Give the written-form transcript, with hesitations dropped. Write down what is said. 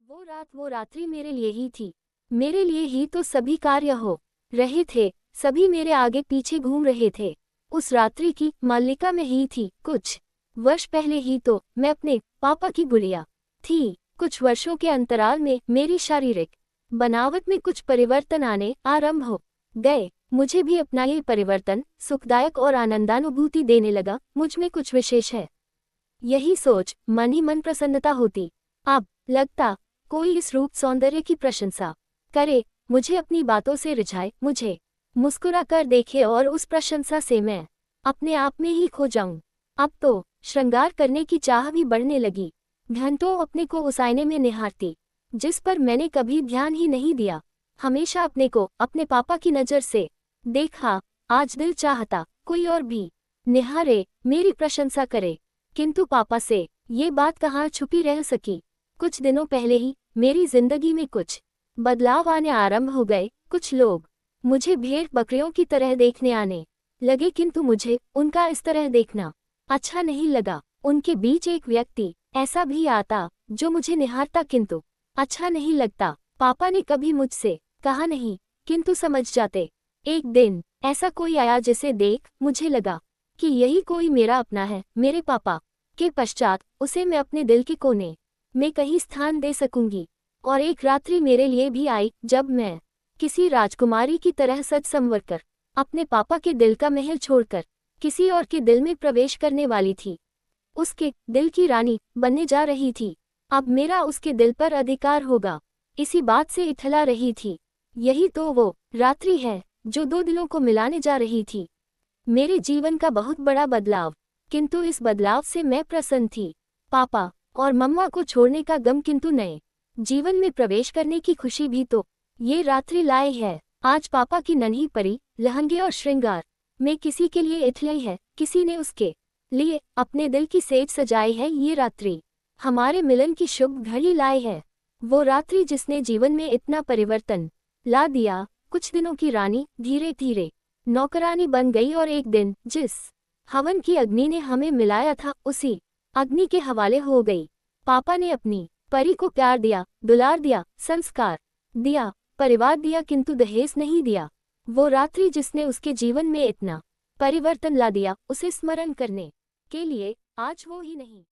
वो रात वो रात्रि मेरे लिए ही थी। मेरे लिए ही तो सभी कार्य हो रहे थे, सभी मेरे आगे पीछे घूम रहे थे। उस रात्रि की मालिका में ही थी। कुछ वर्ष पहले ही तो मैं अपने पापा की गुड़िया थी। कुछ वर्षों के अंतराल में मेरी शारीरिक बनावट में कुछ परिवर्तन आने आरंभ हो गए। मुझे भी अपना ये परिवर्तन सुखदायक और आनंदानुभूति देने लगा। मुझ में कुछ विशेष है, यही सोच मन ही मन प्रसन्नता होती। अब लगता कोई इस रूप सौंदर्य की प्रशंसा करे, मुझे अपनी बातों से रिझाए, मुझे मुस्कुरा कर देखे और उस प्रशंसा से मैं अपने आप में ही खो जाऊं। अब तो श्रृंगार करने की चाह भी बढ़ने लगी। घंटों अपने को उस आईने में निहारती जिस पर मैंने कभी ध्यान ही नहीं दिया। हमेशा अपने को अपने पापा की नज़र से देखा। आज दिल चाहता कोई और भी निहारे, मेरी प्रशंसा करे, किंतु पापा से ये बात कहाँ छुपी रह सकी। कुछ दिनों पहले ही मेरी जिंदगी में कुछ बदलाव आने आरंभ हो गए। कुछ लोग मुझे भेड़ बकरियों की तरह देखने आने लगे, किंतु मुझे उनका इस तरह देखना अच्छा नहीं लगा। उनके बीच एक व्यक्ति ऐसा भी आता जो मुझे निहारता किंतु अच्छा नहीं लगता। पापा ने कभी मुझसे कहा नहीं, किंतु समझ जाते। एक दिन ऐसा कोई आया जिसे देख मुझे लगा कि यही कोई मेरा अपना है। मेरे पापा के पश्चात उसे मैं अपने दिल के कोने में कहीं स्थान दे सकूंगी। और एक रात्रि मेरे लिए भी आई जब मैं किसी राजकुमारी की तरह सज संवर कर अपने पापा के दिल का महल छोड़कर किसी और के दिल में प्रवेश करने वाली थी। उसके दिल की रानी बनने जा रही थी। अब मेरा उसके दिल पर अधिकार होगा, इसी बात से इठला रही थी। यही तो वो रात्रि है जो दो दिलों को मिलाने जा रही थी। मेरे जीवन का बहुत बड़ा बदलाव, किंतु इस बदलाव से मैं प्रसन्न थी। पापा और मम्मा को छोड़ने का गम, किंतु नए जीवन में प्रवेश करने की खुशी भी तो ये रात्रि लाई है। आज पापा की नन्ही परी लहंगे और श्रृंगार में किसी के लिए इठलाई है, किसी ने उसके लिए अपने दिल की सेज सजाई है। ये रात्रि हमारे मिलन की शुभ घड़ी लाई है। वो रात्रि जिसने जीवन में इतना परिवर्तन ला दिया। कुछ दिनों की रानी धीरे धीरे नौकरानी बन गई और एक दिन जिस हवन की अग्नि ने हमें मिलाया था उसी अग्नि के हवाले हो गई। पापा ने अपनी परी को प्यार दिया, दुलार दिया, संस्कार दिया, परिवार दिया, किंतु दहेज नहीं दिया। वो रात्रि जिसने उसके जीवन में इतना परिवर्तन ला दिया, उसे स्मरण करने के लिए आज वो ही नहीं।